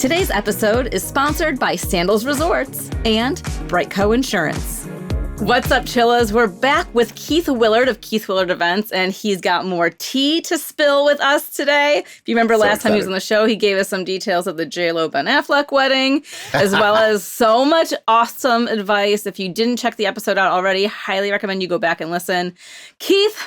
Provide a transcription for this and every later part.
Today's episode is sponsored by Sandals Resorts and Brightco Insurance. What's up, Chillas? We're back with Keith Willard of Keith Willard Events, and he's got more tea to spill with us today. If you remember last time he was on the show, he gave us some details of the J-Lo Ben Affleck wedding, as well as so much awesome advice. If you didn't check the episode out already, highly recommend you go back and listen. Keith,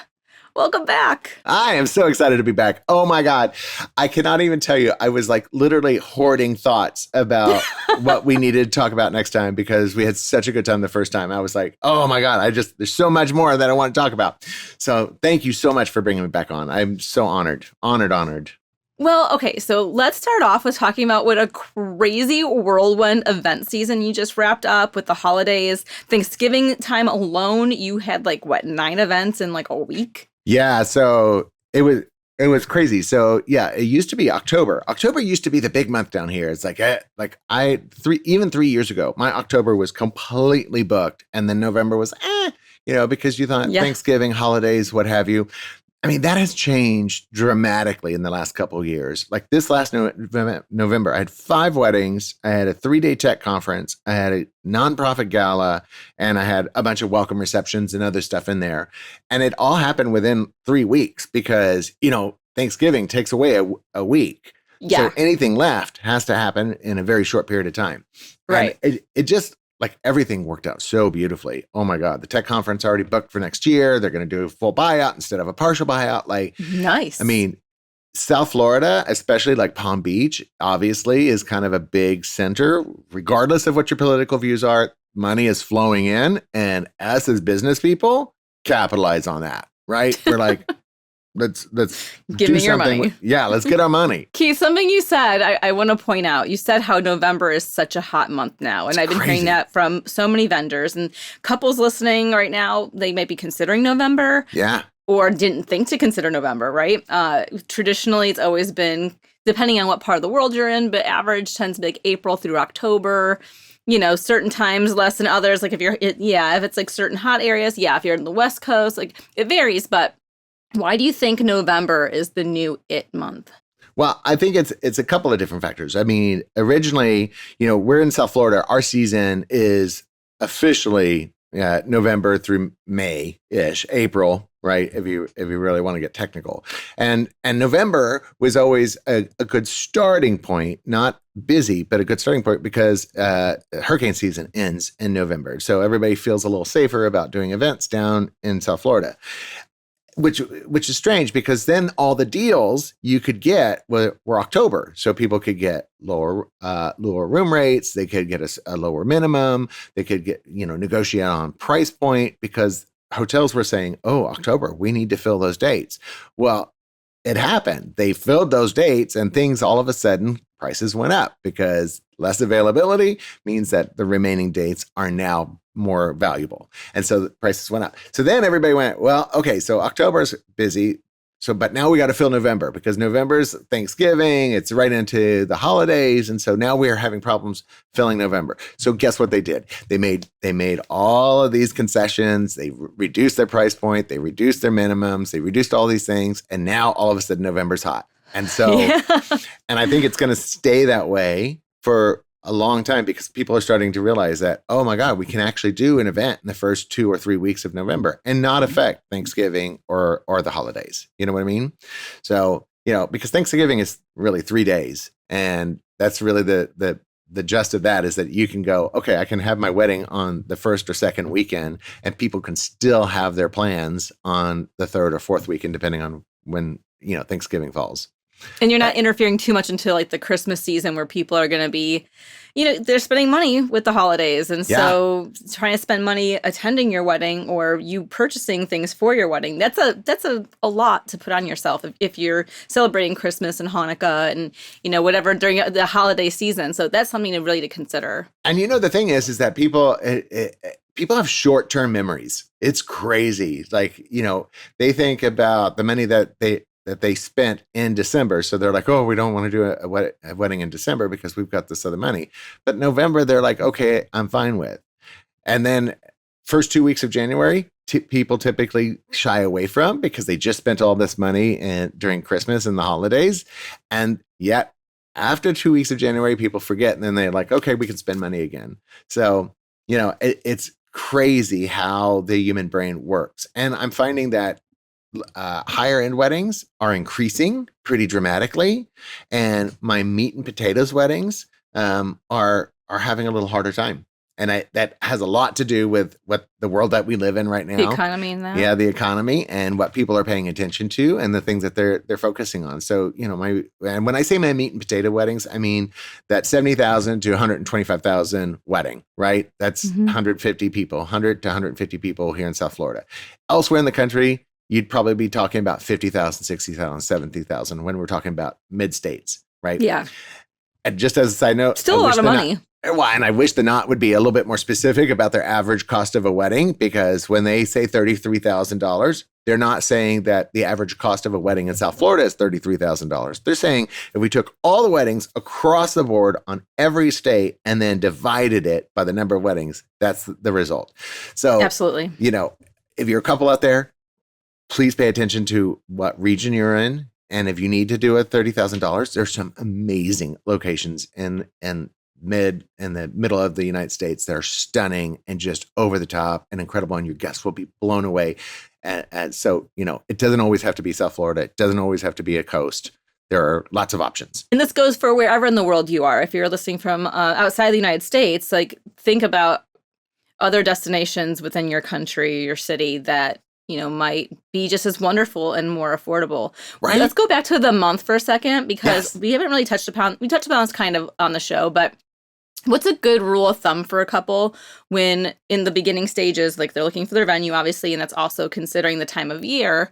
welcome back. I am so excited to be back. Oh my God. I cannot even tell you. I was like literally hoarding thoughts about what we needed to talk about next time because we had such a good time the first time. I was like, oh my God, there's so much more that I want to talk about. So thank you so much for bringing me back on. I'm so honored. Well, okay, so let's start off with talking about what a crazy whirlwind event season you just wrapped up with the holidays. Thanksgiving time alone, you had 9 events in a week? Yeah, so it was crazy. So yeah, it used to be October. October used to be the big month down here. It's even 3 years ago, my October was completely booked, and then November was because you thought Thanksgiving, holidays, what have you. I mean, that has changed dramatically in the last couple of years. Like this last November, I had 5 weddings. I had a 3-day tech conference. I had a nonprofit gala, and I had a bunch of welcome receptions and other stuff in there. And it all happened within 3 weeks because, Thanksgiving takes away a week. Yeah. So anything left has to happen in a very short period of time. Right. And it just everything worked out so beautifully. Oh my God. The tech conference already booked for next year. They're going to do a full buyout instead of a partial buyout. Nice. I mean, South Florida, especially Palm Beach, obviously is kind of a big center, regardless of what your political views are. Money is flowing in, and us as business people capitalize on that, right? We're like, let's give me your money. Let's get our money. Keith, something you said, I want to point out. You said how November is such a hot month now. And I've been hearing that from so many vendors. And couples listening right now, they might be considering November. Yeah. Or didn't think to consider November, right? Traditionally, it's always been, depending on what part of the world you're in, but average tends to be April through October. Certain times less than others. If it's certain hot areas. Yeah, if you're in the West Coast, it varies. But why do you think November is the new it month? Well, I think it's a couple of different factors. I mean, originally, we're in South Florida. Our season is officially November through May-ish, April, right? If you really want to get technical. And November was always a good starting point, not busy, but a good starting point because hurricane season ends in November. So everybody feels a little safer about doing events down in South Florida. Which is strange because then all the deals you could get were October. So people could get lower room rates. They could get a lower minimum. They could get, negotiate on price point because hotels were saying, oh, October, we need to fill those dates. Well, it happened. They filled those dates and things all of a sudden prices went up because less availability means that the remaining dates are now more valuable. And so the prices went up. So then everybody went, well, okay, so October's busy. But now we got to fill November because November's Thanksgiving. It's right into the holidays. And so now we are having problems filling November. So guess what they did? They made all of these concessions. They reduced their price point. They reduced their minimums. They reduced all these things. And now all of a sudden November's hot. And so, and I think it's going to stay that way for a long time because people are starting to realize that, oh my God, we can actually do an event in the first 2 or 3 weeks of November and not affect Thanksgiving or the holidays. You know what I mean? So, because Thanksgiving is really 3 days. And that's really the gist of that is that you can go, okay, I can have my wedding on the first or second weekend and people can still have their plans on the third or fourth weekend, depending on when, Thanksgiving falls. And you're not interfering too much into the Christmas season where people are going to be, they're spending money with the holidays. And so trying to spend money attending your wedding or you purchasing things for your wedding, that's a lot to put on yourself if you're celebrating Christmas and Hanukkah and, whatever during the holiday season. So that's something to consider. And the thing is that people have short-term memories. It's crazy. They think about the money that they spent in December. So they're like, oh, we don't want to do a wedding in December because we've got this other money. But November, they're like, okay, I'm fine with. And then first 2 weeks of January, people typically shy away from because they just spent all this money during Christmas and the holidays. And yet after 2 weeks of January, people forget, and then they're like, okay, we can spend money again. So, it's crazy how the human brain works. And I'm finding that higher end weddings are increasing pretty dramatically, and my meat and potatoes weddings are having a little harder time. And that has a lot to do with what the world that we live in right now. The economy and that. Yeah, the economy and what people are paying attention to and the things that they're focusing on. So, and when I say my meat and potato weddings, I mean that $70,000 to $125,000 wedding, right? That's 150 people, 100 to 150 people here in South Florida. Elsewhere in the country, you'd probably be talking about 50,000, 60,000, 70,000 when we're talking about mid-states, right? Yeah. And just as a side note, still a lot of money. Well, and I wish the knot would be a little bit more specific about their average cost of a wedding, because when they say $33,000, they're not saying that the average cost of a wedding in South Florida is $33,000. They're saying if we took all the weddings across the board on every state and then divided it by the number of weddings, that's the result. So, absolutely. If you're a couple out there, please pay attention to what region you're in. And if you need to do a $30,000, there's some amazing locations in the middle of the United States that are stunning and just over the top and incredible, and your guests will be blown away. And so, it doesn't always have to be South Florida. It doesn't always have to be a coast. There are lots of options. And this goes for wherever in the world you are. If you're listening from outside the United States, like, think about other destinations within your country, your city that might be just as wonderful and more affordable. Right. Let's go back to the month for a second, because we haven't really touched upon this kind of on the show, but what's a good rule of thumb for a couple when in the beginning stages, like they're looking for their venue, obviously, and that's also considering the time of year.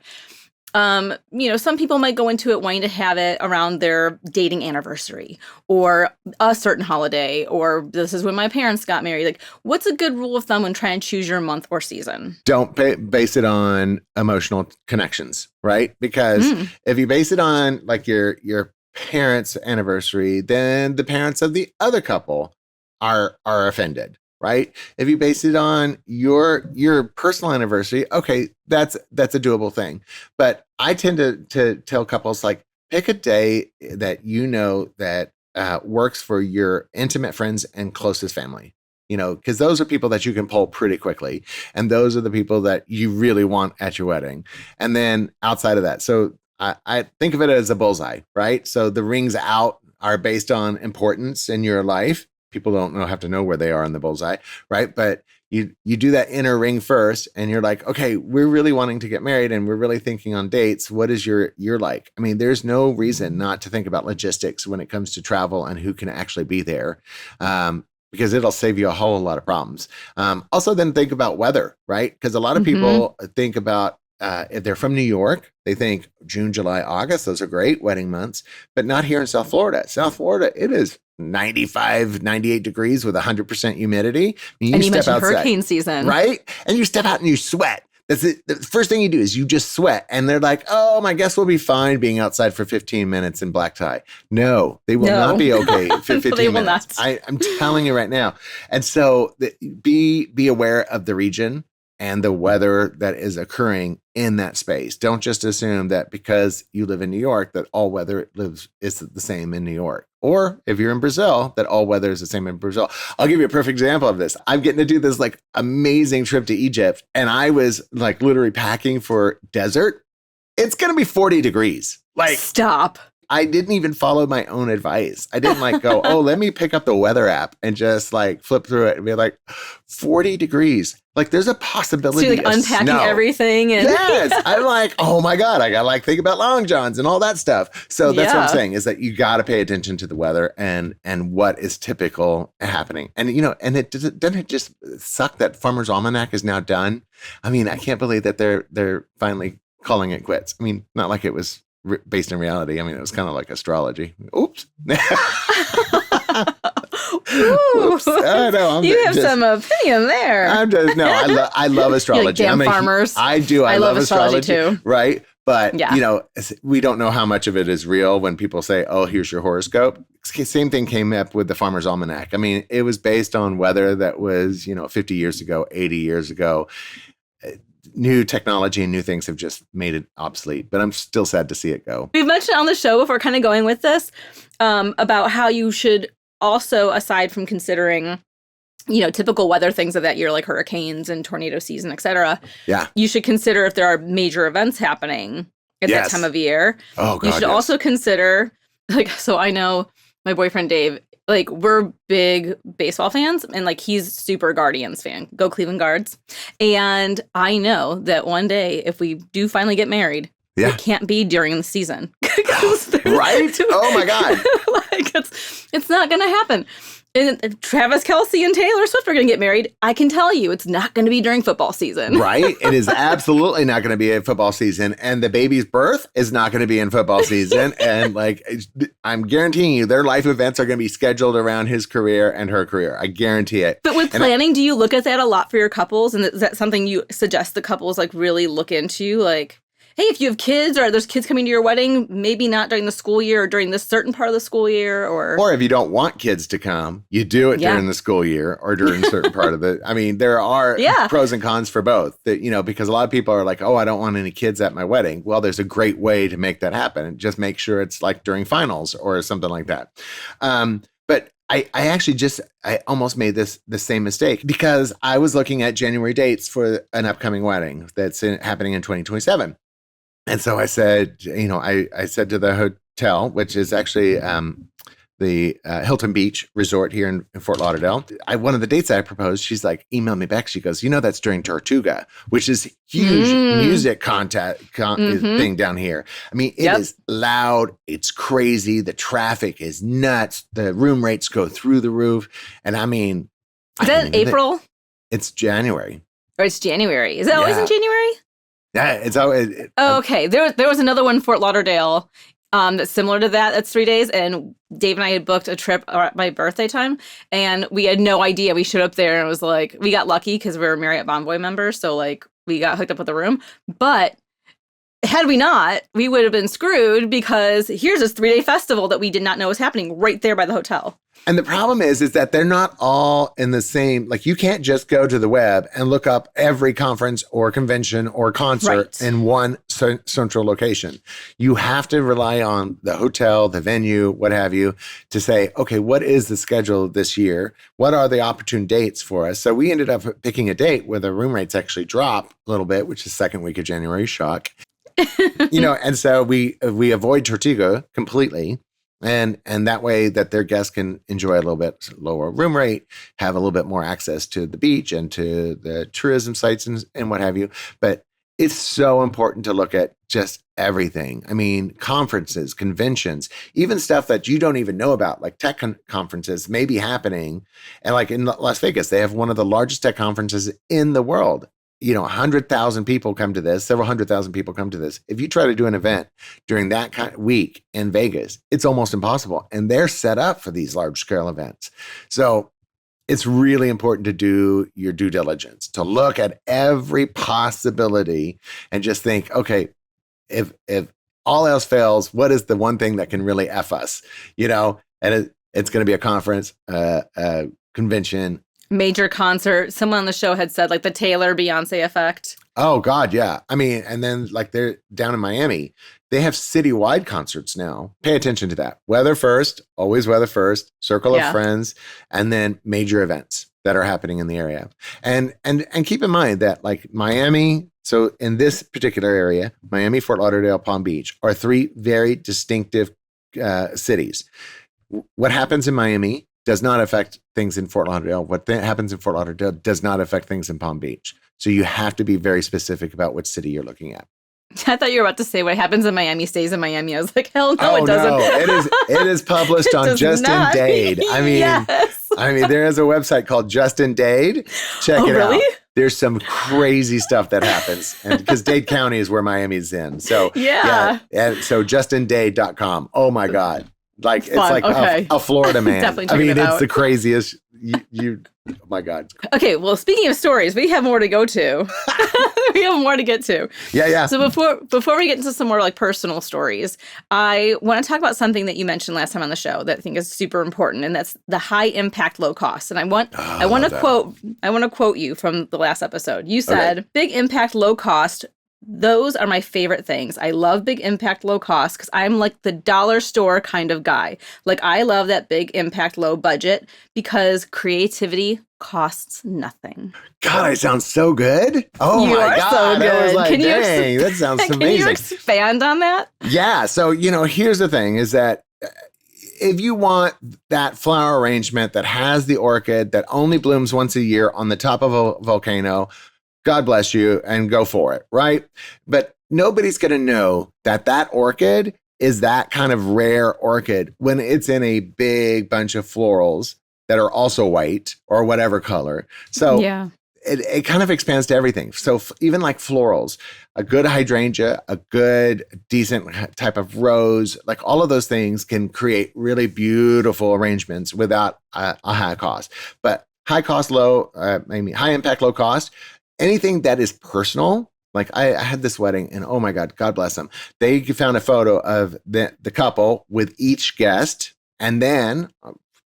Some people might go into it wanting to have it around their dating anniversary or a certain holiday, or this is when my parents got married. Like, what's a good rule of thumb when trying to choose your month or season? Don't base it on emotional connections, right? Because if you base it on like your parents' anniversary, then the parents of the other couple are offended. Right? If you base it on your personal anniversary, okay, that's a doable thing. But I tend to tell couples, like, pick a day that that works for your intimate friends and closest family. Because those are people that you can pull pretty quickly, and those are the people that you really want at your wedding. And then outside of that, so I think of it as a bullseye, right? So the rings out are based on importance in your life. People don't have to know where they are in the bullseye, right? But you do that inner ring first, and you're like, okay, we're really wanting to get married, and we're really thinking on dates. What is your like? I mean, there's no reason not to think about logistics when it comes to travel and who can actually be there, because it'll save you a whole lot of problems. Also, then think about weather, right? Because a lot of people think about if they're from New York, they think June, July, August, those are great wedding months, but not here in South Florida. South Florida, it is 95, 98 degrees with 100% humidity. And you mentioned outside, hurricane season. Right? And you step out and you sweat. That's it. The first thing you do is you just sweat. And they're like, oh, my guest will be fine being outside for 15 minutes in black tie. No, they will not be okay for 15 they minutes. Will not. I'm telling you right now. And so be aware of the region and the weather that is occurring in that space. Don't just assume that because you live in New York that all weather is the same in New York. Or if you're in Brazil, that all weather is the same in Brazil. I'll give you a perfect example of this. I'm getting to do this like amazing trip to Egypt, and I was like literally packing for desert. It's going to be 40 degrees. Like, stop. I didn't even follow my own advice. I didn't like go, oh, let me pick up the weather app and just like flip through it and be like, 40 degrees. Like, there's a possibility so you're like of unpacking snow. Everything. And yes. I'm like, oh my God, I got to like think about long johns and all that stuff. So that's what I'm saying is that you got to pay attention to the weather and what is typical happening. And, and doesn't it just suck that Farmer's Almanac is now done? I mean, I can't believe that they're finally calling it quits. I mean, not like it was based in reality. I mean, it was kind of like astrology. Oops. Oops. I know, you have some opinion there. I love astrology. Like, damn farmers. I do. I love astrology too. Right. But, we don't know how much of it is real when people say, oh, here's your horoscope. Same thing came up with the Farmer's Almanac. I mean, it was based on weather that was, 50 years ago, 80 years ago. new technology and new things have just made it obsolete, but I'm still sad to see it go. We've mentioned on the show before, kind of going with this, about how you should also, aside from considering, typical weather things of that year, like hurricanes and tornado season, et cetera. Yeah. You should consider if there are major events happening at that time of year. Oh, God, you should also consider, so I know my boyfriend Dave, we're big baseball fans, and he's super Guardians fan. Go Cleveland Guards. And I know that one day, if we do finally get married, it can't be during the season. Right? Oh my God. It's not going to happen. And Travis Kelce and Taylor Swift are going to get married. I can tell you it's not going to be during football season. Right? It is absolutely not going to be a football season. And the baby's birth is not going to be in football season. And I'm guaranteeing you their life events are going to be scheduled around his career and her career. I guarantee it. But with planning, do you look at that a lot for your couples? And is that something you suggest the couples really look into? Hey, if you have kids or there's kids coming to your wedding, maybe not during the school year or during this certain part of the school year, or if you don't want kids to come, you do it during the school year or during a certain part of the. I mean, there are pros and cons for both. That because a lot of people are like, oh, I don't want any kids at my wedding. Well, there's a great way to make that happen. Just make sure it's during finals or something like that. But I almost made the same mistake because I was looking at January dates for an upcoming wedding that's happening in 2027. And so I said, I said to the hotel, which is actually the Hilton Beach Resort here in Fort Lauderdale. One of the dates I proposed, she's like, emailed me back. She goes, that's during Tortuga, which is huge music thing down here. I mean, it is loud. It's crazy. The traffic is nuts. The room rates go through the roof. And I mean, is that April? It's January. Or it's January. Is it always in January? Yeah, it's always. Okay, there was another one in Fort Lauderdale that's similar to that. That's 3 days, and Dave and I had booked a trip at my birthday time, and we had no idea. We showed up there, and it was we got lucky because we were Marriott Bonvoy members, so we got hooked up with the room. But had we not, we would have been screwed because here's this 3-day festival that we did not know was happening right there by the hotel. And the problem is that they're not all in the same, you can't just go to the web and look up every conference or convention or concert in one central location. You have to rely on the hotel, the venue, what have you, to say, okay, what is the schedule this year? What are the opportune dates for us? So we ended up picking a date where the room rates actually drop a little bit, which is second week of January, shock. And so we avoid Tortuga completely. And that way that their guests can enjoy a little bit lower room rate, have a little bit more access to the beach and to the tourism sites and what have you. But it's so important to look at just everything. I mean, conferences, conventions, even stuff that you don't even know about, like tech conferences may be happening. And in Las Vegas, they have one of the largest tech conferences in the world. 100,000 people come to this, several 100,000 people come to this. If you try to do an event during that kind of week in Vegas, it's almost impossible. And they're set up for these large scale events. So it's really important to do your due diligence, to look at every possibility and just think, okay, if all else fails, what is the one thing that can really F us? And it's going to be a conference, a convention, major concert. Someone on the show had said the Taylor Beyonce effect. Oh God, yeah. I mean, and then they're down in Miami, they have citywide concerts now. Pay attention to that. Weather first, always weather first, circle of friends, and then major events that are happening in the area. And keep in mind that Miami, so in this particular area, Miami, Fort Lauderdale, Palm Beach are 3 very distinctive cities. What happens in Miami does not affect things in Fort Lauderdale. What happens in Fort Lauderdale does not affect things in Palm Beach. So you have to be very specific about which city you're looking at. I thought you were about to say what happens in Miami stays in Miami. I was like, hell no, it doesn't. No. It is published on Justin Dade. I mean, there is a website called Justin Dade. Check it out. There's some crazy stuff that happens. And because Dade County is where Miami's in. So and so JustinDade.com. Oh my God. It's okay. a Florida man. Definitely I mean, it it's out. the craziest, oh my God. Okay, well, speaking of stories, we have more to go to. We have more to get to. Yeah. So before we get into some more like personal stories, I want to talk about something that you mentioned last time on the show that I think is super important, and that's the high impact, low cost. And I want to quote you from the last episode. You said, "Big impact, low cost. Those are my favorite things. I love big impact, low cost because I'm like the dollar store kind of guy. Like I love that big impact, low budget because creativity costs nothing." God, I sound so good. Oh You my are God. so good. I was like, Can you dang, that sounds amazing. Can you expand on that? Yeah. So, here's the thing is that if you want that flower arrangement that has the orchid that only blooms once a year on the top of a volcano, God bless you and go for it, right? But nobody's going to know that orchid is that kind of rare orchid when it's in a big bunch of florals that are also white or whatever color. So yeah. It kind of expands to everything. So even like florals, a good hydrangea, a good decent type of rose, like all of those things can create really beautiful arrangements without a high cost. But high cost, high impact, low cost, anything that is personal. Like I had this wedding and oh my God, God bless them. They found a photo of the couple with each guest and then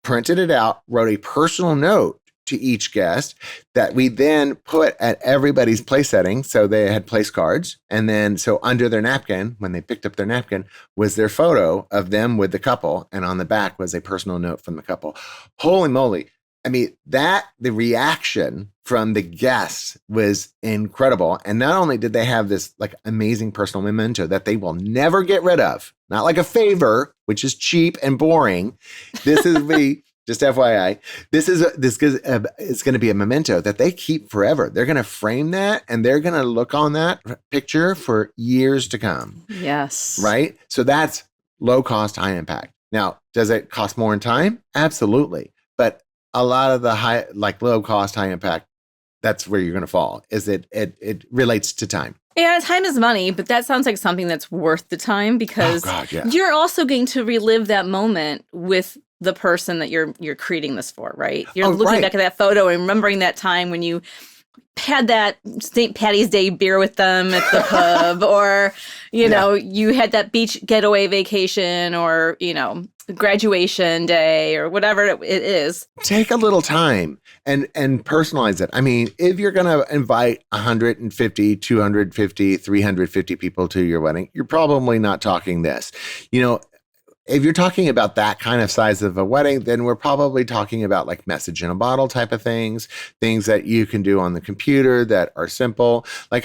printed it out, wrote a personal note to each guest that we then put at everybody's place setting. So they had place cards. And then so under their napkin, when they picked up their napkin, was their photo of them with the couple. And on the back was a personal note from the couple. Holy moly. I mean, the reaction from the guests was incredible. And not only did they have this like amazing personal memento that they will never get rid of, not like a favor, which is cheap and boring. This is just FYI, it's going to be a memento that they keep forever. They're going to frame that and they're going to look on that picture for years to come. Yes. Right? So that's low cost, high impact. Now, does it cost more in time? Absolutely. But a lot of the low cost, high impact, that's where you're going to fall. Is it relates to time. Yeah, time is money, but that sounds like something that's worth the time because you're also going to relive that moment with the person that you're creating this for, right? You're looking back at that photo and remembering that time when you had that St. Patty's Day beer with them at the pub, or, you had that beach getaway vacation, or, graduation day, or whatever it is. Take a little time and personalize it. I mean, if you're going to invite 150, 250, 350 people to your wedding, you're probably not talking this. If you're talking about that kind of size of a wedding, then we're probably talking about like message in a bottle type of things that you can do on the computer that are simple. Like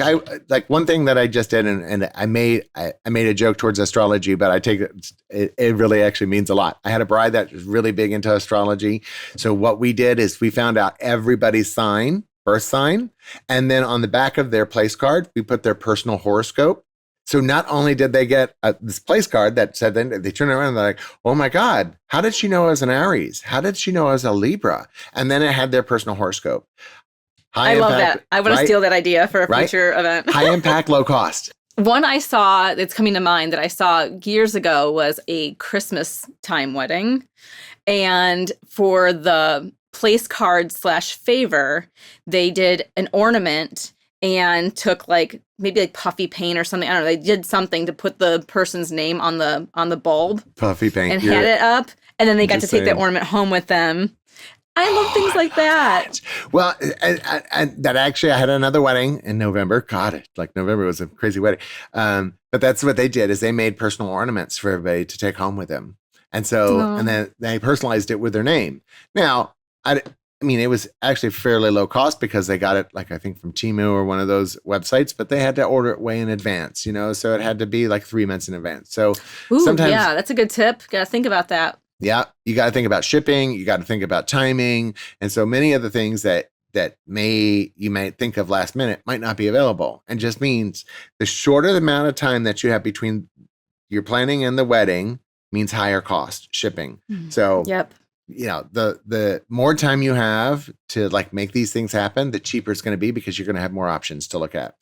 one thing that I just did, and I made a joke towards astrology, but I take it really actually means a lot. I had a bride that was really big into astrology. So what we did is we found out everybody's birth sign, and then on the back of their place card, we put their personal horoscope. So not only did they get this place card that said, then they turn around and they're like, oh my God, how did she know I was an Aries? How did she know I was a Libra? And then it had their personal horoscope. I love that. I want to steal that idea for a future event. High impact, low cost. One I saw that's coming to mind that I saw years ago was a Christmas time wedding. And for the place card / favor, they did an ornament and took maybe puffy paint or something. I don't know. They did something to put the person's name on the bulb. Puffy paint. And had it up. And then they got to take that ornament home with them. I love things like that. Well, and that actually, I had another wedding in November. God, November was a crazy wedding. But that's what they did is they made personal ornaments for everybody to take home with them. And so, and then they personalized it with their name. Now, I mean, it was actually fairly low cost because they got it, I think from Temu or one of those websites, but they had to order it way in advance, so it had to be 3 months in advance. So sometimes, yeah, that's a good tip. Got to think about that. Yeah, you got to think about shipping. You got to think about timing, and so many of the things that you might think of last minute might not be available, and just means the shorter the amount of time that you have between your planning and the wedding means higher cost shipping. So yep. The more time you have to make these things happen, the cheaper it's going to be because you're going to have more options to look at.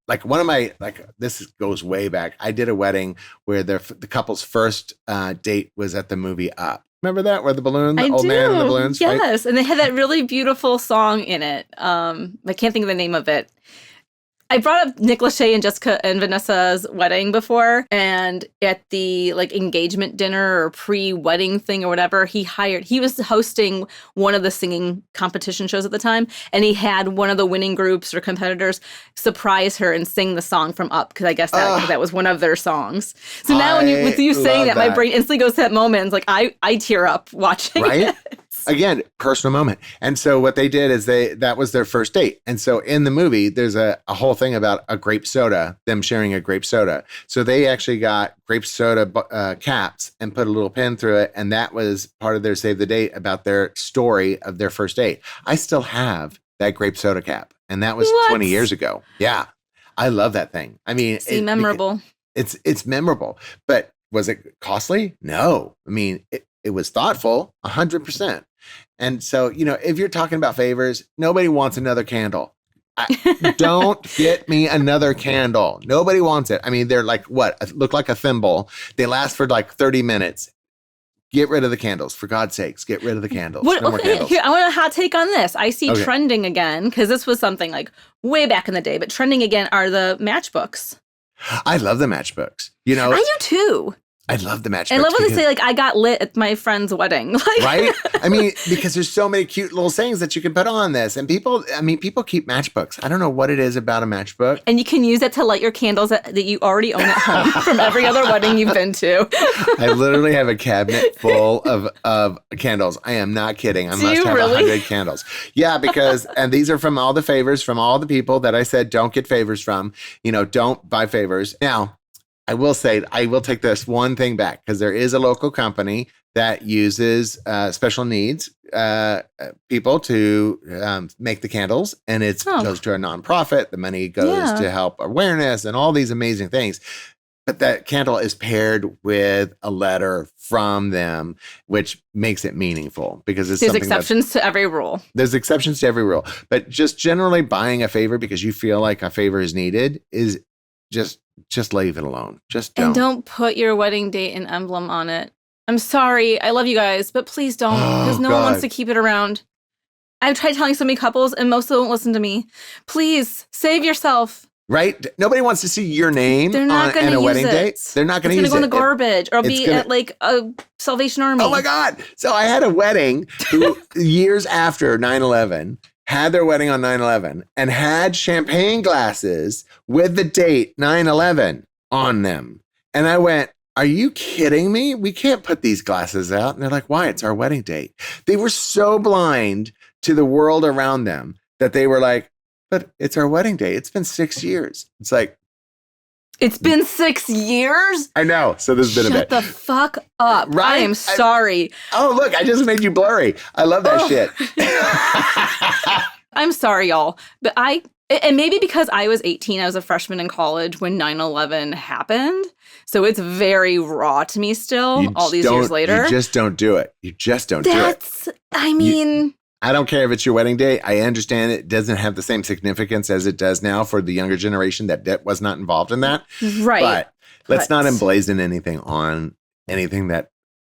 like one of my, like, this goes way back. I did a wedding where the couple's first date was at the movie Up. Remember that, where the old man and the balloons fight? Yes, and they had that really beautiful song in it. I can't think of the name of it. I brought up Nick Lachey and Jessica and Vanessa's wedding before, and at the like engagement dinner or pre-wedding thing or whatever, he was hosting one of the singing competition shows at the time, and he had one of the winning groups or competitors surprise her and sing the song from Up, because I guess that was one of their songs. So now with you saying that, my brain instantly goes to that moment. It's like I tear up watching it. Again, personal moment. And so what they did is that was their first date. And so in the movie, there's a whole thing about a grape soda, them sharing a grape soda. So they actually got grape soda caps and put a little pin through it. And that was part of their save the date about their story of their first date. I still have that grape soda cap. And that was 20 years ago. Yeah. I love that thing. I mean, memorable. It's memorable. But was it costly? No. I mean, it was thoughtful, 100%. And so, if you're talking about favors, nobody wants another candle. Don't get me another candle. Nobody wants it. I mean, they're like, look like a thimble. They last for like 30 minutes. Get rid of the candles. For God's sakes, get rid of the candles. No more candles. Here, I want a hot take on this. I see trending again, because this was something like way back in the day, but trending again are the matchbooks. I love the matchbooks. I do too. I love the matchbooks. I love when they say, like, I got lit at my friend's wedding. Right? I mean, because there's so many cute little sayings that you can put on this. And people keep matchbooks. I don't know what it is about a matchbook. And you can use it to light your candles that you already own at home from every other wedding you've been to. I literally have a cabinet full of candles. I am not kidding. I must have 100 candles. Yeah, and these are from all the favors, from all the people that I said don't get favors from. Don't buy favors. Now, I will say, I will take this one thing back, because there is a local company that uses special needs people to make the candles, and it goes to a nonprofit. The money goes to help awareness and all these amazing things. But that candle is paired with a letter from them, which makes it meaningful, because there's exceptions to every rule. There's exceptions to every rule. But just generally buying a favor because you feel like a favor is needed is just leave it alone. Just don't. And don't put your wedding date and emblem on it. I'm sorry. I love you guys, but please don't, because no one wants to keep it around. I've tried telling so many couples, and most of them won't listen to me. Please, save yourself. Right? Nobody wants to see your name on a wedding date. They're not going to use it. It's going to go in the garbage, or be at like a Salvation Army. Oh my God. So I had a wedding years after 9/11. Had their wedding on 9/11 and had champagne glasses with the date 9/11 on them. And I went, are you kidding me? We can't put these glasses out. And they're like, why? It's our wedding date. They were so blind to the world around them that they were like, but it's our wedding day. It's been 6 years. It's like, it's been 6 years? I know. So this has been a bit. Shut the fuck up. Right? I am sorry. Look, I just made you blurry. I love that shit. I'm sorry, y'all. But and maybe because I was 18, I was a freshman in college when 9/11 happened. So it's very raw to me still, all these years later. You just don't do it. You just don't do it. I don't care if it's your wedding day. I understand it doesn't have the same significance as it does now for the younger generation that was not involved in that. Right. But let's not emblazon anything on anything that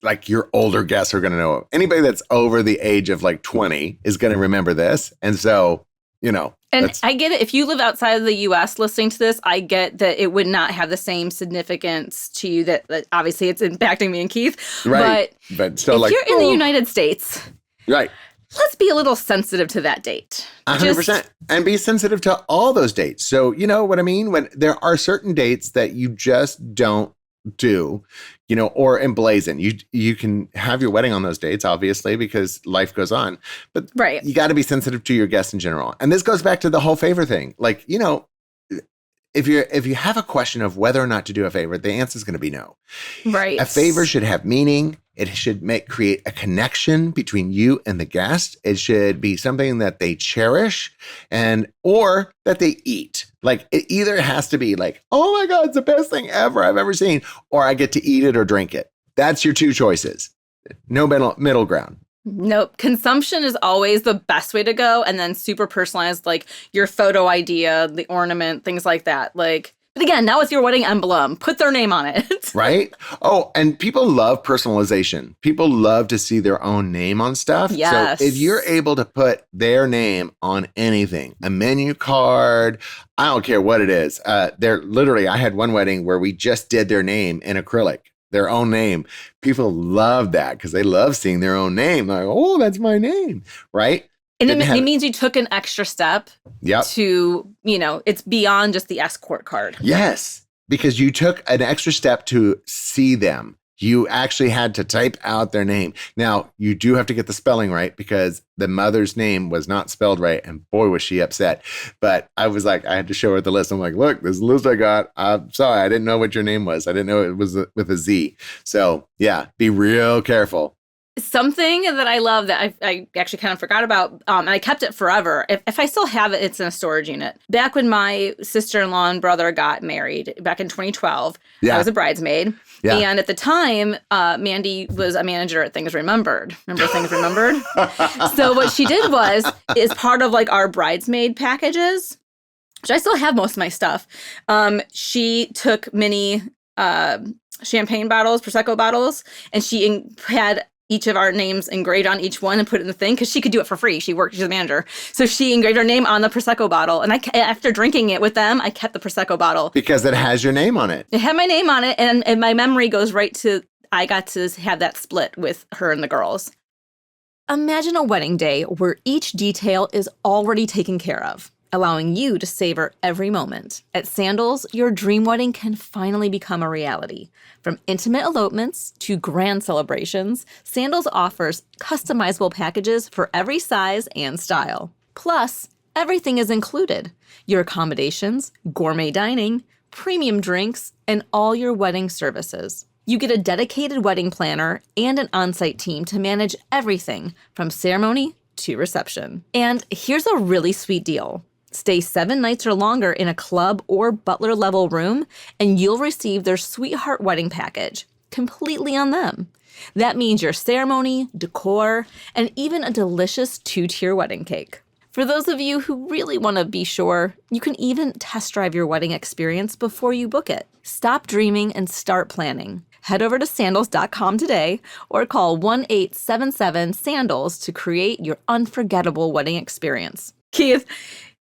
like your older guests are going to know. Anybody that's over the age of like 20 is going to remember this. And so, And I get it. If you live outside of the U.S. listening to this, I get that it would not have the same significance to you that obviously it's impacting me and Keith. Right. But still, if you're in the United States. Right. Let's be a little sensitive to that date. 100%. And be sensitive to all those dates. So, you know what I mean? When there are certain dates that you just don't do, or emblazon. You can have your wedding on those dates, obviously, because life goes on. But you got to be sensitive to your guests in general. And this goes back to the whole favor thing. Like, if you have a question of whether or not to do a favor, the answer is going to be no. Right. A favor should have meaning. It should create a connection between you and the guest. It should be something that they cherish or that they eat. Like it either has to be like, oh my God, it's the best thing ever I've ever seen, or I get to eat it or drink it. That's your two choices. No middle ground. Nope. Consumption is always the best way to go. And then super personalized, like your photo idea, the ornament, things like that. Like, but again, now it's your wedding emblem. Put their name on it. Right? Oh, and people love personalization. People love to see their own name on stuff. Yes. So if you're able to put their name on anything, a menu card, I don't care what it is. I had one wedding where we just did their name in acrylic, their own name. People love that because they love seeing their own name. Like, oh, that's my name, right? And it means you took an extra step to, it's beyond just the escort card. Yes, because you took an extra step to see them. You actually had to type out their name. Now, you do have to get the spelling right because the mother's name was not spelled right. And boy, was she upset. But I was like, I had to show her the list. I'm like, look, this is the list I got. I'm sorry. I didn't know what your name was. I didn't know it was with a Z. So yeah, be real careful. Something that I love that I actually kind of forgot about, and I kept it forever. If I still have it, it's in a storage unit. Back when my sister-in-law and brother got married, back in 2012, I was a bridesmaid. Yeah. And at the time, Mandy was a manager at Things Remembered. Remember Things Remembered? So what she did is part of like our bridesmaid packages, which I still have most of my stuff. She took mini champagne bottles, Prosecco bottles, and she had each of our names engraved on each one and put it in the thing because she could do it for free. She's a manager. So she engraved her name on the Prosecco bottle. And after drinking it with them, I kept the Prosecco bottle. Because it has your name on it. It had my name on it. And my memory goes right to, I got to have that split with her and the girls. Imagine a wedding day where each detail is already taken care of, allowing you to savor every moment. At Sandals, your dream wedding can finally become a reality. From intimate elopements to grand celebrations, Sandals offers customizable packages for every size and style. Plus, everything is included. Your accommodations, gourmet dining, premium drinks, and all your wedding services. You get a dedicated wedding planner and an on-site team to manage everything from ceremony to reception. And here's a really sweet deal. Stay 7 nights or longer in a club or butler level room, and you'll receive their Sweetheart Wedding Package, completely on them. That means your ceremony, decor, and even a delicious 2-tier wedding cake. For those of you who really want to be sure, you can even test drive your wedding experience before you book it. Stop dreaming and start planning. Head over to sandals.com today or call 1-877-SANDALS to create your unforgettable wedding experience. Keith,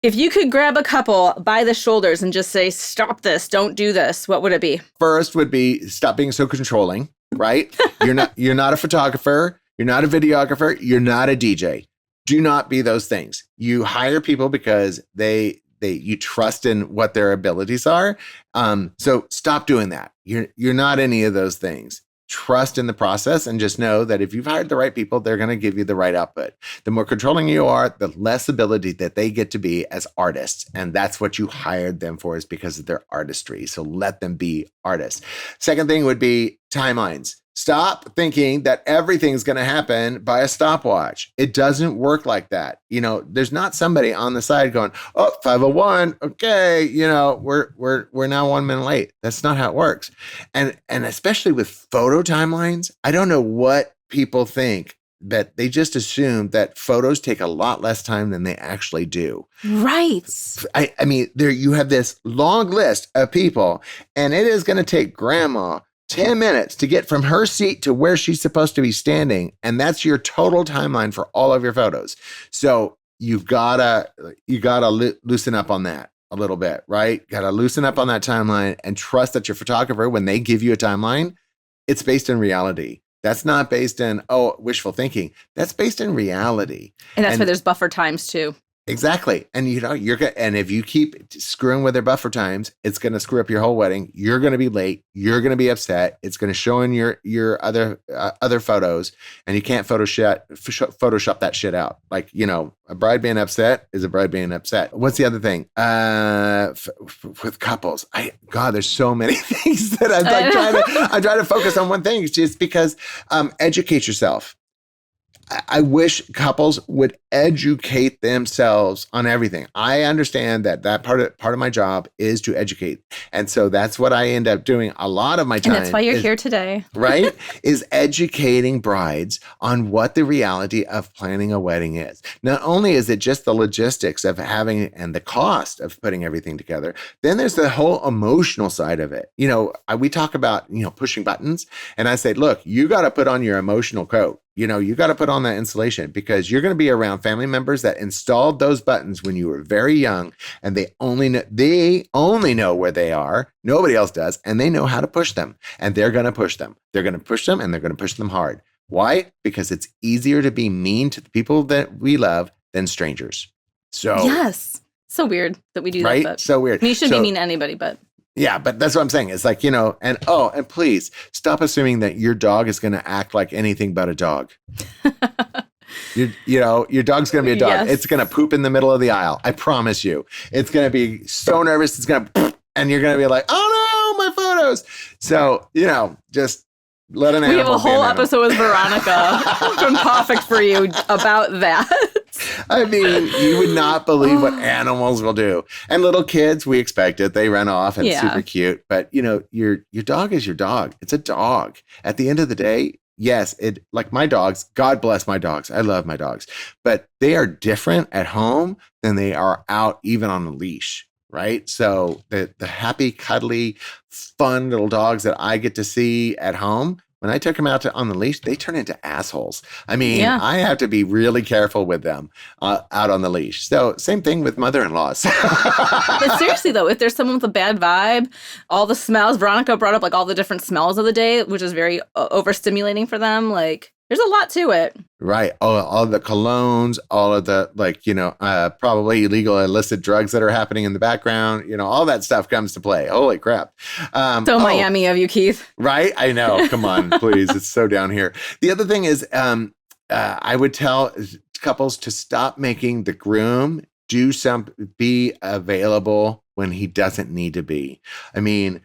if you could grab a couple by the shoulders and just say, stop this, don't do this, what would it be? First would be stop being so controlling, right? You're not a photographer. You're not a videographer. You're not a DJ. Do not be those things. You hire people because you trust in what their abilities are. So stop doing that. You're not any of those things. Trust in the process and just know that if you've hired the right people, they're going to give you the right output. The more controlling you are, the less ability that they get to be as artists. And that's what you hired them for, is because of their artistry. So let them be artists. Second thing would be timelines. Stop thinking that everything's going to happen by a stopwatch. It doesn't work like that. There's not somebody on the side going, oh, 5:01. Okay. We're now 1 minute late. That's not how it works. And especially with photo timelines, I don't know what people think, but they just assume that photos take a lot less time than they actually do. Right. I mean, you have this long list of people, and it is going to take grandma 10 minutes to get from her seat to where she's supposed to be standing. And that's your total timeline for all of your photos. So you gotta loosen up on that a little bit, right? Got to loosen up on that timeline and trust that your photographer, when they give you a timeline, it's based in reality. That's not based in, wishful thinking. That's based in reality. And that's why there's buffer times too. Exactly. And and if you keep screwing with their buffer times, it's going to screw up your whole wedding. You're going to be late. You're going to be upset. It's going to show in your other photos, and you can't Photoshop that shit out. Like, a bride being upset is a bride being upset. What's the other thing? With couples, there's so many things that I'm trying to focus on one thing, just because educate yourself. I wish couples would educate themselves on everything. I understand that part of my job is to educate. And so that's what I end up doing a lot of my time. And that's why you're here today. Right? Is educating brides on what the reality of planning a wedding is. Not only is it just the logistics of having and the cost of putting everything together, then there's the whole emotional side of it. We talk about, pushing buttons. And I say, look, you got to put on your emotional coat. You got to put on that insulation because you're going to be around family members that installed those buttons when you were very young, and they only know where they are. Nobody else does, and they know how to push them, and they're going to push them. They're going to push them, and they're going to push them hard. Why? Because it's easier to be mean to the people that we love than strangers. So yes, so weird that we do right? that. But so weird. You shouldn't be mean to anybody, but. Yeah, but that's what I'm saying. It's like, and please stop assuming that your dog is going to act like anything but a dog. Your dog's going to be a dog. Yes. It's going to poop in the middle of the aisle. I promise you. It's going to be so nervous. It's going to, and you're going to be like, oh no, my photos. So, just let an animal. We have a whole episode with Veronica from Perfect for You about that. I mean, you would not believe what animals will do. And little kids, we expect it. They run off and it's super cute. But, your dog is your dog. It's a dog. At the end of the day, yes, like my dogs, God bless my dogs. I love my dogs. But they are different at home than they are out even on a leash. Right. So the happy, cuddly, fun little dogs that I get to see at home, when I took them out on the leash, they turn into assholes. I mean, I have to be really careful with them out on the leash. So same thing with mother-in-laws. But seriously, though, if there's someone with a bad vibe, all the smells, Veronica brought up like all the different smells of the day, which is very overstimulating for them. Like there's a lot to it. Right. All the colognes, all of the probably illegal illicit drugs that are happening in the background, all that stuff comes to play. Holy crap. Miami of you, Keith. Right. I know. Come on, please. It's so down here. The other thing is I would tell couples to stop making the groom be available when he doesn't need to be. I mean,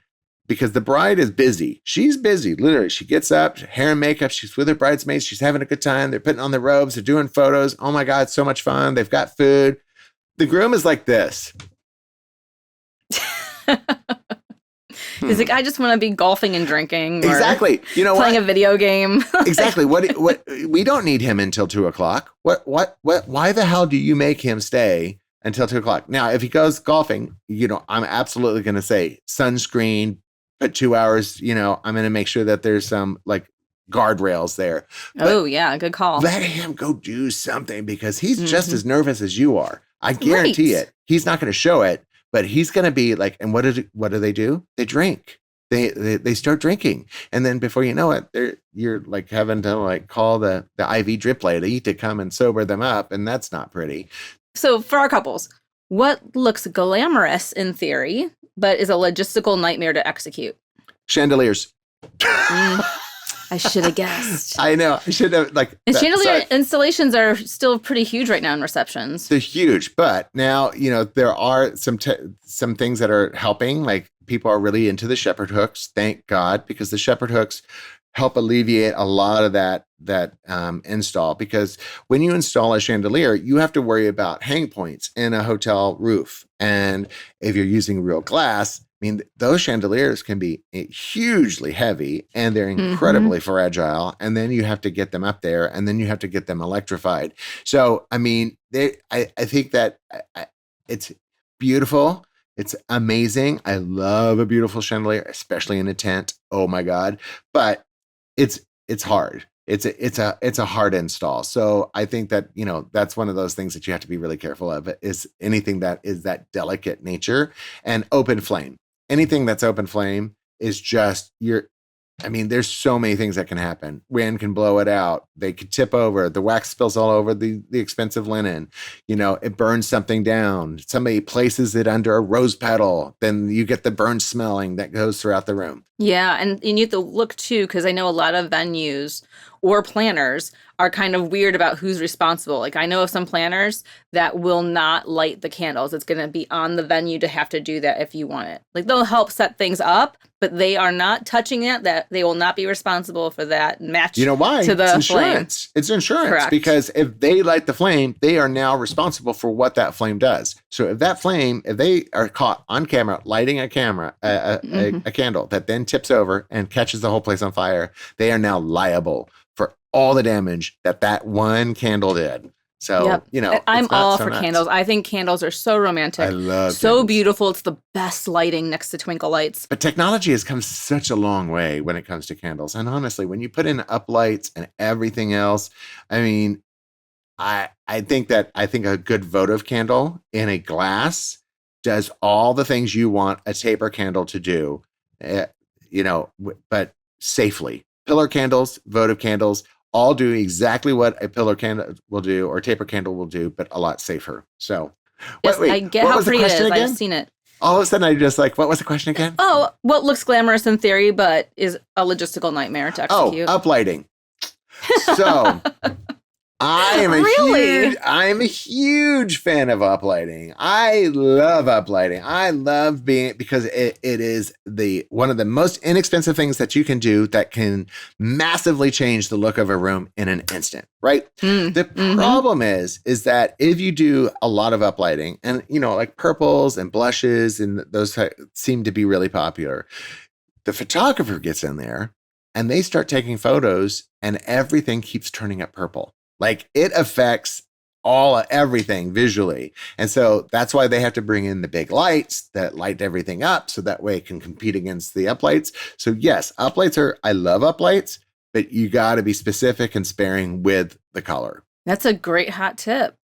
because the bride is busy. She's busy. Literally, she gets up, hair and makeup. She's with her bridesmaids. She's having a good time. They're putting on their robes. They're doing photos. Oh my God, so much fun. They've got food. The groom is like this. He's like, I just want to be golfing and drinking. Exactly. Playing a video game. Exactly. What we don't need him until 2:00. Why the hell do you make him stay until 2:00? Now, if he goes golfing, I'm absolutely going to say sunscreen, put 2 hours, I'm going to make sure that there's some like guardrails there. But good call. let him go do something because he's just as nervous as you are. I guarantee it. He's not going to show it, but he's going to be like, and what do they do? They drink. They start drinking. And then before you know it, you're like having to like call the IV drip lady to come and sober them up. And that's not pretty. So for our couples, what looks glamorous in theory, but is a logistical nightmare to execute? Chandeliers. I should have guessed. I know. I should have And chandelier installations are still pretty huge right now in receptions. They're huge, but now, there are some things that are helping. Like people are really into the shepherd hooks, thank God, because the shepherd hooks help alleviate a lot of that install. Because when you install a chandelier, you have to worry about hang points in a hotel roof. And if you're using real glass, I mean, those chandeliers can be hugely heavy and they're incredibly fragile. And then you have to get them up there and then you have to get them electrified. So, I mean, I think that it's beautiful. It's amazing. I love a beautiful chandelier, especially in a tent. Oh my God. But it's hard. It's a hard install. So I think that, that's one of those things that you have to be really careful of, is anything that is that delicate nature. And open flame. Anything that's open flame is just there's so many things that can happen. Wind can blow it out. They could tip over. The wax spills all over the expensive linen. It burns something down. Somebody places it under a rose petal. Then you get the burn smelling that goes throughout the room. Yeah. And you need to look too, because I know a lot of venues or planners are kind of weird about who's responsible. Like I know of some planners that will not light the candles. It's going to be on the venue to have to do that if you want it. Like they'll help set things up, but they are not touching it. That they will not be responsible for that match. You know why? To the it's insurance. Flame. It's insurance. Correct. Because if they light the flame, they are now responsible for what that flame does. So if they are caught on camera lighting a candle that then tips over and catches the whole place on fire, they are now liable for all the damage that one candle did. So, I'm all for candles. I think candles are so romantic. I love so candles. Beautiful. It's the best lighting next to twinkle lights. But technology has come such a long way when it comes to candles. And honestly, when you put in uplights and everything else, I mean, I think a good votive candle in a glass does all the things you want a taper candle to do, but safely. Pillar candles, votive candles, all do exactly what a pillar candle will do or taper candle will do, but a lot safer. So, yes, I get how pretty it is. Again? I've seen it. All of a sudden, I just what was the question again? Oh, what looks glamorous in theory, but is a logistical nightmare to execute. Uplighting. So, I am a huge fan of uplighting. I love uplighting. I love because it is one of the most inexpensive things that you can do that can massively change the look of a room in an instant, right? The problem is that if you do a lot of uplighting and, like purples and blushes and those seem to be really popular, the photographer gets in there and they start taking photos and everything keeps turning up purple. Like it affects everything visually. And so that's why they have to bring in the big lights that light everything up so that way it can compete against the uplights. So yes, I love uplights, but you got to be specific and sparing with the color. That's a great hot tip.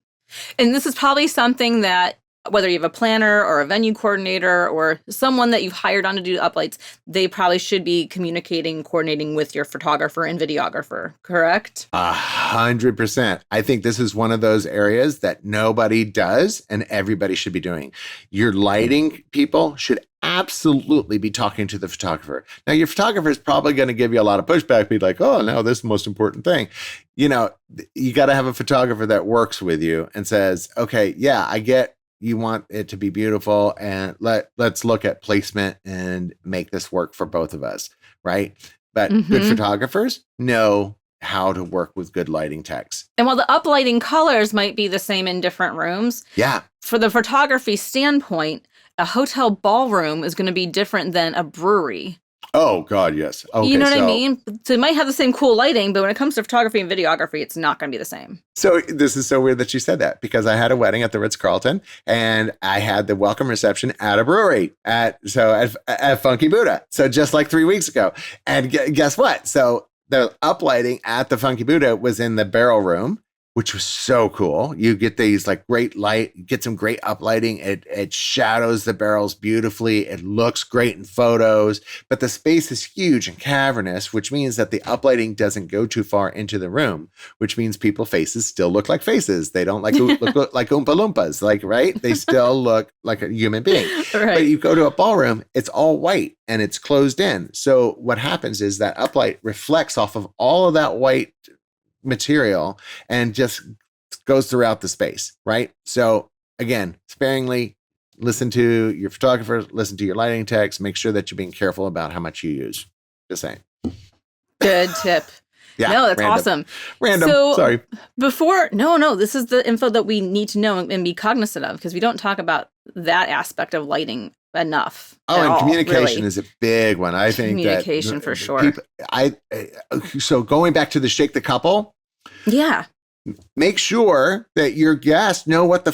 And this is probably something that whether you have a planner or a venue coordinator or someone that you've hired on to do uplights, they probably should be communicating, coordinating with your photographer and videographer, correct? 100%. I think this is one of those areas that nobody does and everybody should be doing. Your lighting people should absolutely be talking to the photographer. Now, your photographer is probably going to give you a lot of pushback, be like, oh, no, this is the most important thing. You got to have a photographer that works with you and says, okay, yeah, I get you want it to be beautiful and let's look at placement and make this work for both of us, right? But good photographers know how to work with good lighting techs. And while the uplighting colors might be the same in different rooms, for the photography standpoint, a hotel ballroom is going to be different than a brewery. Oh, God, yes. Okay, you know what I mean? So it might have the same cool lighting, but when it comes to photography and videography, it's not going to be the same. So this is so weird that you said that because I had a wedding at the Ritz-Carlton and I had the welcome reception at a brewery at Funky Buddha. So just like 3 weeks ago. And guess what? So the uplighting at the Funky Buddha was in the barrel room, which was so cool. You get these like great light, get some great uplighting. It shadows the barrels beautifully. It looks great in photos, but the space is huge and cavernous, which means that the uplighting doesn't go too far into the room, which means people's faces still look like faces. They don't look like Oompa Loompas, right? They still look like a human being. Right. But you go to a ballroom, it's all white and it's closed in. So what happens is that uplight reflects off of all of that white material and just goes throughout the space, right? So again, sparingly listen to your photographer, listen to your lighting techs, make sure that you're being careful about how much you use. Just saying. Good tip. Yeah, no, that's awesome. Random. So sorry. No, this is the info that we need to know and be cognizant of because we don't talk about that aspect of lighting enough. And communication is a big one. I think communication for sure. So going back to the shake the couple. Yeah. Make sure that your guests know what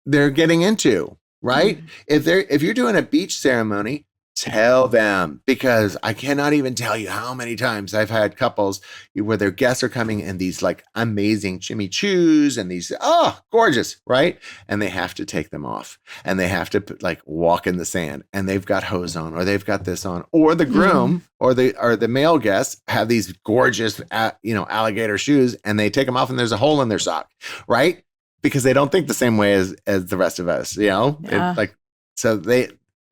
they're getting into, right? If you're doing a beach ceremony, tell them, because I cannot even tell you how many times I've had couples where their guests are coming in these like amazing Jimmy Choos and these, gorgeous, right? And they have to take them off and they have to walk in the sand and they've got hose on or they've got this on, or the groom or the male guests have these gorgeous, alligator shoes and they take them off and there's a hole in their sock, right? Because they don't think the same way as the rest of us, Yeah. So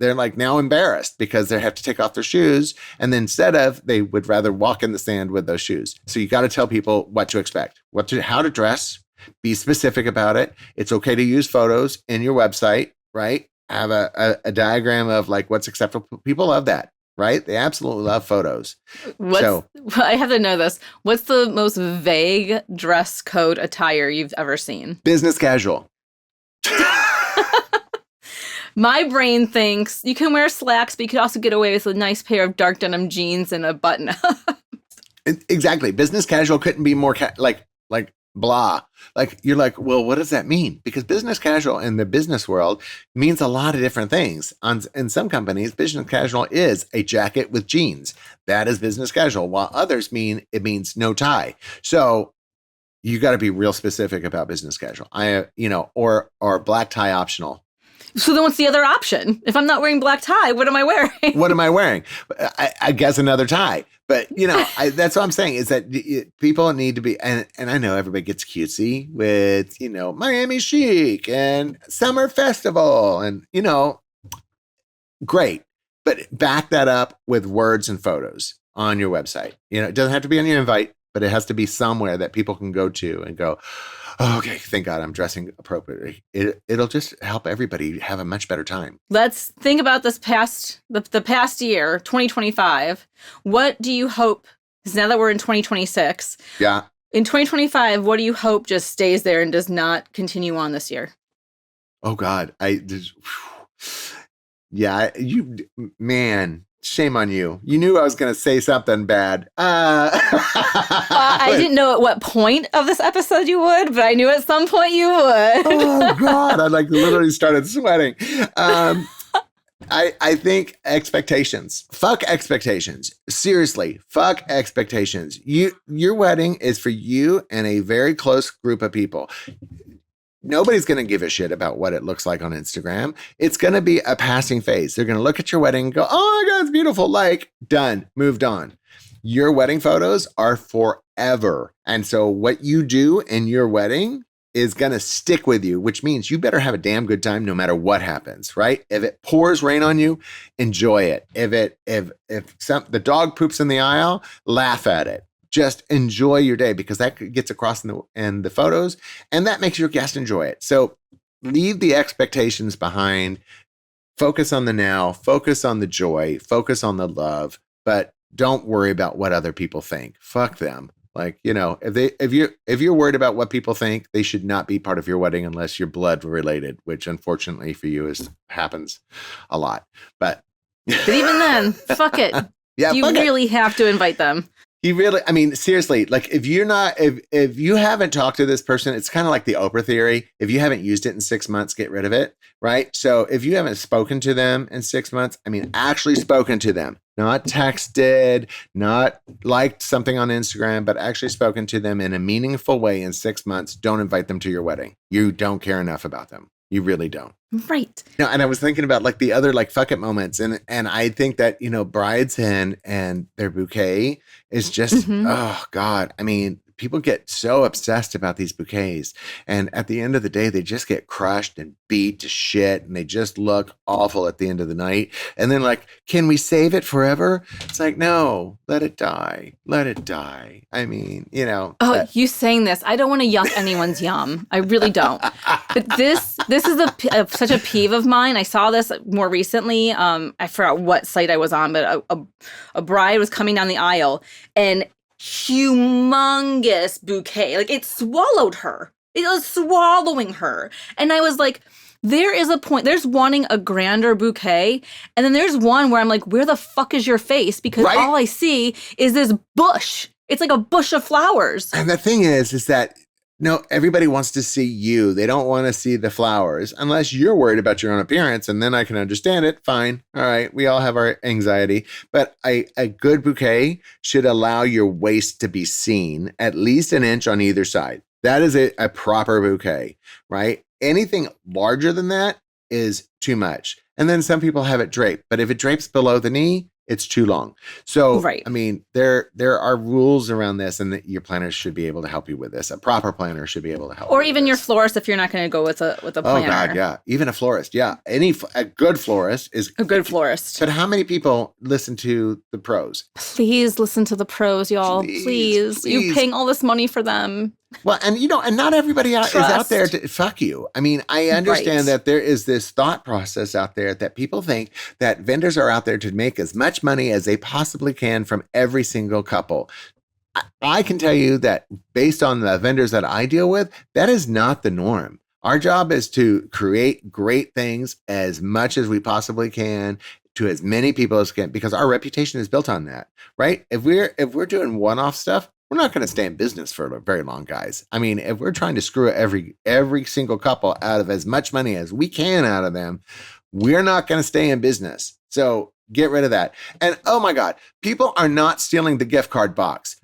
they're like now embarrassed because they have to take off their shoes. And then instead of, they would rather walk in the sand with those shoes. So you got to tell people what to expect, how to dress, be specific about it. It's okay to use photos in your website, right? Have a diagram of like what's acceptable. People love that, right? They absolutely love photos. I have to know this. What's the most vague dress code attire you've ever seen? Business casual. My brain thinks you can wear slacks, but you could also get away with a nice pair of dark denim jeans and a button-up. Exactly. Business casual couldn't be more like blah. Like you're like, well, what does that mean? Because business casual in the business world means a lot of different things. In some companies, business casual is a jacket with jeans. That is business casual, while others it means no tie. So you got to be real specific about business casual. Or black tie optional. So then what's the other option? If I'm not wearing black tie, what am I wearing? What am I wearing? I guess another tie. But, that's what I'm saying is that people need to be, and I know everybody gets cutesy with, Miami chic and summer festival and, great. But back that up with words and photos on your website. It doesn't have to be on your invite, but it has to be somewhere that people can go to and go, oh, okay, thank God I'm dressing appropriately. It'll just help everybody have a much better time. Let's think about the past year, 2025. What do you hope, because now that we're in 2026, yeah. In 2025, what do you hope just stays there and does not continue on this year? Oh God, man. Shame on you. You knew I was going to say something bad. I didn't know at what point of this episode you would, but I knew at some point you would. Oh, God. I literally started sweating. I think expectations. Fuck expectations. Seriously, fuck expectations. Your wedding is for you and a very close group of people. Nobody's going to give a shit about what it looks like on Instagram. It's going to be a passing phase. They're going to look at your wedding and go, oh my God, it's beautiful. Like, done, moved on. Your wedding photos are forever. And so what you do in your wedding is going to stick with you, which means you better have a damn good time no matter what happens, right? If it pours rain on you, enjoy it. If the dog poops in the aisle, laugh at it. Just enjoy your day because that gets across in the photos and that makes your guest enjoy it. So leave the expectations behind, focus on the now, focus on the joy, focus on the love, but don't worry about what other people think. Fuck them. Like, if you're worried about what people think, they should not be part of your wedding unless you're blood related, which unfortunately for you happens a lot. But even then, fuck it. Yeah, you really have to invite them. Seriously, like if you haven't talked to this person, it's kind of like the Oprah theory. If you haven't used it in 6 months, get rid of it, right? So if you haven't spoken to them in 6 months, actually spoken to them, not texted, not liked something on Instagram, but actually spoken to them in a meaningful way in 6 months, don't invite them to your wedding. You don't care enough about them. You really don't. Right. No, and I was thinking about like the other like fuck it moments. And I think that, brides and their bouquet is just, oh God. People get so obsessed about these bouquets. And at the end of the day, they just get crushed and beat to shit. And they just look awful at the end of the night. And then like, can we save it forever? It's like, no, let it die. Let it die. Oh, you saying this. I don't want to yuck anyone's yum. I really don't. But this is such a peeve of mine. I saw this more recently. I forgot what site I was on, but a bride was coming down the aisle and humongous bouquet. Like it swallowed her. It was swallowing her. And I was like, there is a point. There's wanting a grander bouquet. And then there's one where I'm like, where the fuck is your face? Because all I see is this bush. It's like a bush of flowers. And the thing is that no, everybody wants to see you. They don't want to see the flowers unless you're worried about your own appearance. And then I can understand it. Fine. All right. We all have our anxiety. But a good bouquet should allow your waist to be seen at least an inch on either side. That is a proper bouquet, right? Anything larger than that is too much. And then some people have it draped. But if it drapes below the knee, it's too long. So, Right. I mean, there are rules around this, and that your planner should be able to help you with this. A proper planner should be able to help. Or you even with your this. florist if you're not going to go with a planner. Oh God, yeah. Even a florist, yeah. A good florist is A good florist. But how many people listen to the pros? Please listen to the pros, y'all. Please. You're paying all this money for them. Well, and and not everybody is out there to fuck you. I mean, I understand that there is this thought process out there that people think that vendors are out there to make as much money as they possibly can from every single couple. I can tell you that based on the vendors that I deal with, that is not the norm. Our job is to create great things as much as we possibly can to as many people as can, because our reputation is built on that, right? If we're doing one-off stuff, we're not going to stay in business for very long, guys. I mean, if we're trying to screw every single couple out of as much money as we can out of them, we're not going to stay in business. So get rid of that. And oh my God, people are not stealing the gift card box.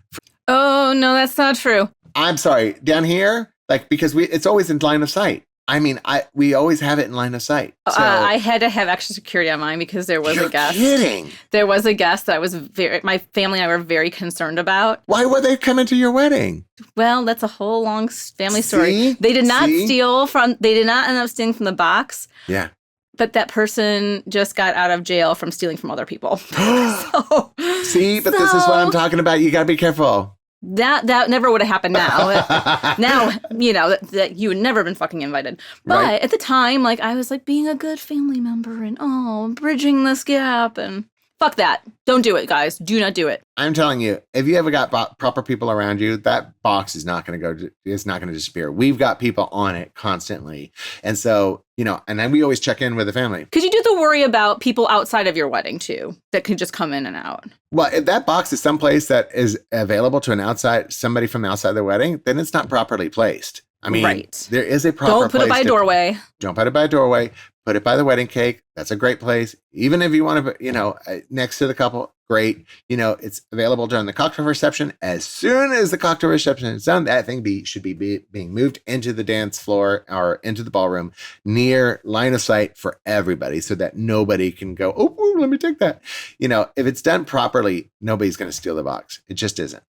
Oh, no, that's not true. I'm sorry. Down here, because it's always in line of sight. I mean, we always have it in line of sight. So, I had to have extra security on mine because there was a guest. You're kidding. There was a guest that my family and I were very concerned about. Why would they come into your wedding? Well, that's a whole long family story. They did not they did not end up stealing from the box. Yeah. But that person just got out of jail from stealing from other people. This is what I'm talking about. You got to be careful. That never would have happened now. Now, that you would never have been fucking invited. But Right. at the time, I was being a good family member and bridging this gap and fuck that. Don't do it, guys. Do not do it. I'm telling you, if you ever got proper people around you, that box is not going to disappear. We've got people on it constantly. And so, and then we always check in with the family. Because you do the worry about people outside of your wedding too, that could just come in and out. Well, if that box is someplace that is available to somebody from outside the wedding, then it's not properly placed. I mean, right. There is a proper Don't put it by a doorway. Don't put it by a doorway. Put it by the wedding cake. That's a great place. Even if you want to put, next to the couple, great. It's available during the cocktail reception. As soon as the cocktail reception is done, that thing should be being moved into the dance floor or into the ballroom near line of sight for everybody so that nobody can go, oh, let me take that. If it's done properly, nobody's going to steal the box. It just isn't.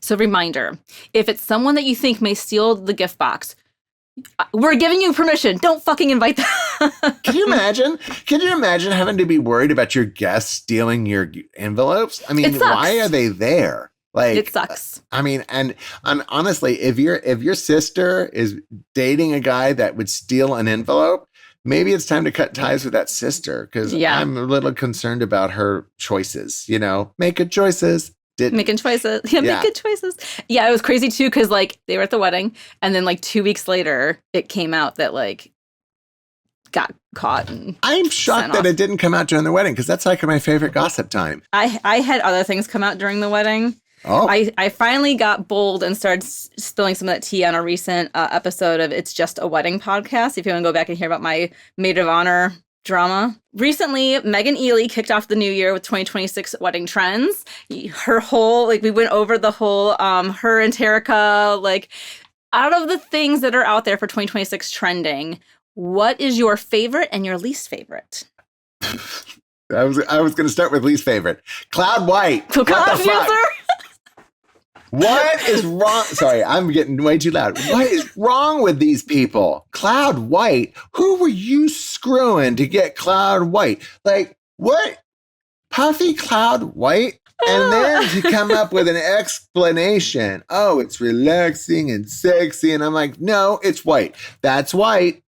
So reminder, if it's someone that you think may steal the gift box, we're giving you permission. Don't fucking invite them. Can you imagine? Can you imagine having to be worried about your guests stealing your envelopes? I mean, why are they there? It sucks. I mean, and honestly, if your sister is dating a guy that would steal an envelope, maybe it's time to cut ties with that sister because I'm a little concerned about her choices. Make good choices. Making choices. Yeah, make good choices. Yeah, it was crazy too because they were at the wedding and then 2 weeks later it came out that got caught. And I'm shocked that it didn't come out during the wedding because that's my favorite gossip time. I had other things come out during the wedding. Oh. I finally got bold and started spilling some of that tea on a recent episode of It's Just a Wedding podcast. If you want to go back and hear about my maid of honor drama. Recently, Megan Ely kicked off the new year with 2026 wedding trends. Her whole, we went over the whole, her and Terica, out of the things that are out there for 2026 trending, what is your favorite and your least favorite? I was going to start with least favorite. Cloud White. What the fuck? What is wrong? Sorry, I'm getting way too loud. What is wrong with these people? Cloud White? Who were you screwing to get Cloud White? What? Puffy Cloud White? And then to come up with an explanation. Oh, it's relaxing and sexy. And I'm like, no, it's white. That's white.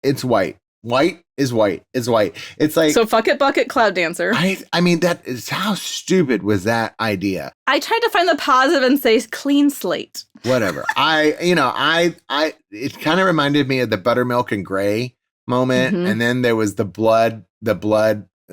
It's white. White is white. It's white. It's So fuck it, bucket, cloud dancer. I mean, that is how stupid was that idea? I tried to find the positive and say clean slate. Whatever. It kind of reminded me of the buttermilk and gray moment. Mm-hmm. And then there was the blood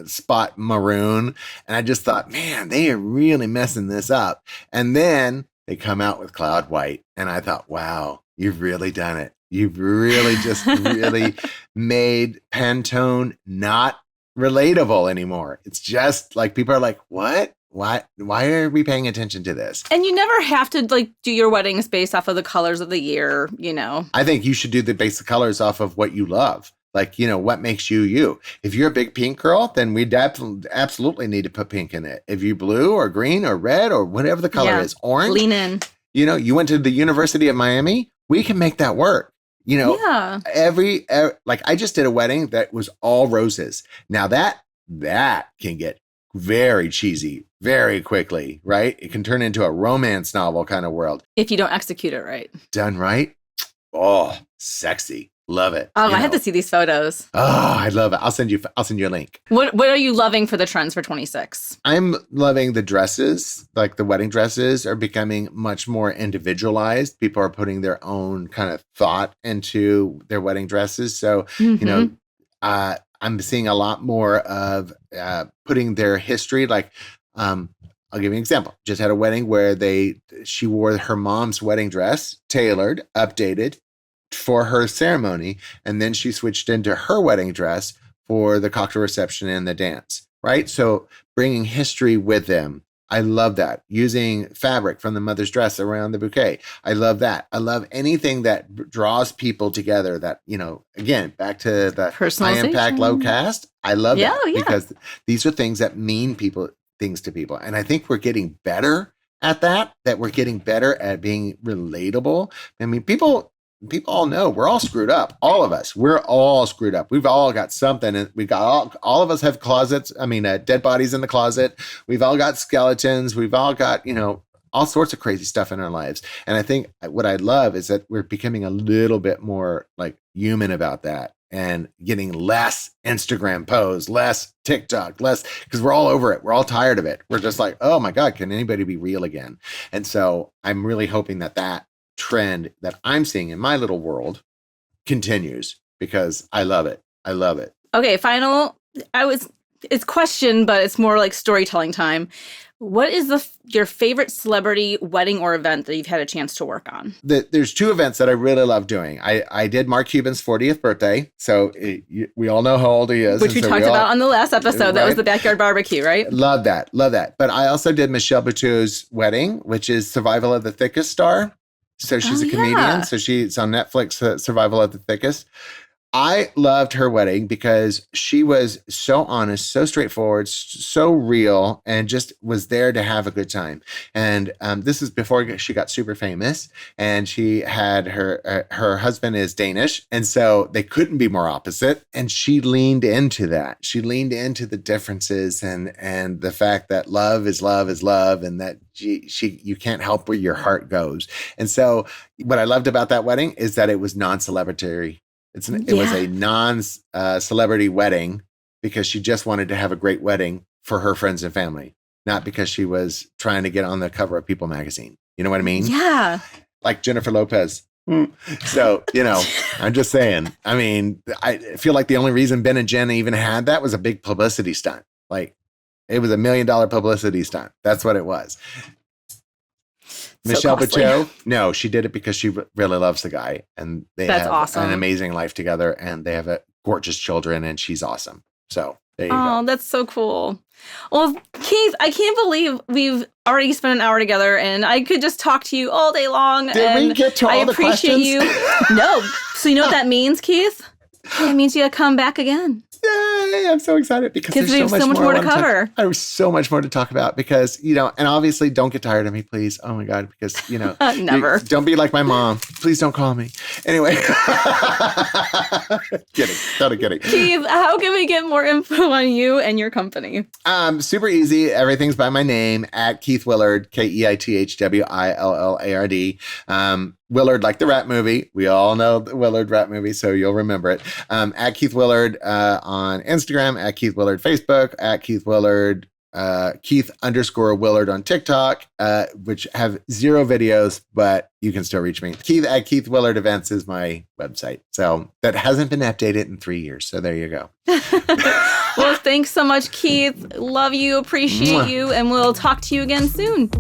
spot maroon. And I just thought, man, they are really messing this up. And then they come out with Cloud White. And I thought, wow, you've really done it. You've really just really made Pantone not relatable anymore. It's just people are like, what? Why are we paying attention to this? And you never have to do your weddings based off of the colors of the year, I think you should do the basic colors off of what you love. Like, what makes you you? If you're a big pink girl, then we absolutely need to put pink in it. If you blue or green or red or whatever the color is, orange. Lean in. You went to the University of Miami, we can make that work. Every like I just did a wedding that was all roses. Now that can get very cheesy very quickly, right? It can turn into a romance novel kind of world. If you don't execute it right. Done right. Oh, sexy. Love it. Oh, I have to see these photos. Oh, I love it. I'll send you a link. What are you loving for the trends for 26? I'm loving the dresses. Like the wedding dresses are becoming much more individualized. People are putting their own kind of thought into their wedding dresses. So, I'm seeing a lot more of putting their history. Like, I'll give you an example. Just had a wedding where she wore her mom's wedding dress, tailored, updated for her ceremony, and then she switched into her wedding dress for the cocktail reception and the dance, right? So bringing history with them. I love that. Using fabric from the mother's dress around the bouquet. I love that. I love anything that draws people together that, again, back to the high impact, low cost. I love that because these are things that mean things to people. And I think we're getting better at that we're getting better at being relatable. I mean, people all know we're all screwed up. All of us, we're all screwed up. We've all got something. And we've got all of us have closets. I mean, dead bodies in the closet. We've all got skeletons. We've all got, all sorts of crazy stuff in our lives. And I think what I love is that we're becoming a little bit more like human about that and getting less Instagram posts, less TikTok, less, because we're all over it. We're all tired of it. We're just like, oh my God, can anybody be real again? And so I'm really hoping that trend that I'm seeing in my little world continues because I love it. I love it. Okay, final. It's question, but it's more like storytelling time. What is your favorite celebrity wedding or event that you've had a chance to work on? There's two events that I really love doing. I did Mark Cuban's 40th birthday. So we all know how old he is. Which we talked about on the last episode. Right? That was the backyard barbecue, right? Love that. But I also did Michelle Buteau's wedding, which is Survival of the Thickest star. So she's a comedian. Yeah. So she's on Netflix, Survival of the Thickest. I loved her wedding because she was so honest, so straightforward, so real, and just was there to have a good time. And this is before she got super famous. And she had her husband is Danish. And so they couldn't be more opposite. And she leaned into that. She leaned into the differences and the fact that love is love is love, and that you can't help where your heart goes. And so what I loved about that wedding is that it was non-celebratory. It was a non-celebrity wedding because she just wanted to have a great wedding for her friends and family, not because she was trying to get on the cover of People magazine. You know what I mean? Yeah. Like Jennifer Lopez. So, I'm just saying. I mean, I feel like the only reason Ben and Jen even had that was a big publicity stunt. Like, it was $1 million publicity stunt. That's what it was. Michelle Buteau, no, she did it because she really loves the guy, and they have awesome. An amazing life together, and they have gorgeous children, and she's awesome. So there you go. Oh, that's so cool. Well, Keith, I can't believe we've already spent an hour together, and I could just talk to you all day long. Did we get to all the questions? I appreciate you. No. So you know what that means, Keith? It means you gotta come back again. Yay, I'm so excited because we have so much more to cover. There's so much more to talk about because, and obviously don't get tired of me, please. Oh my God, because, never. Don't be like my mom. Please don't call me. Anyway. Kidding. Totally kidding. Keith, how can we get more info on you and your company? Super easy. Everything's by my name, at Keith Willard, KeithWillard. Willard, like the rap movie. We all know the Willard rap movie, so you'll remember it. At Keith Willard on Instagram, at Keith Willard Facebook, at Keith Willard, Keith_Willard on TikTok, which have 0 videos, but you can still reach me. Keith at Keith Willard Events is my website. So that hasn't been updated in 3 years. So there you go. Well, thanks so much, Keith. Love you, appreciate you, and we'll talk to you again soon.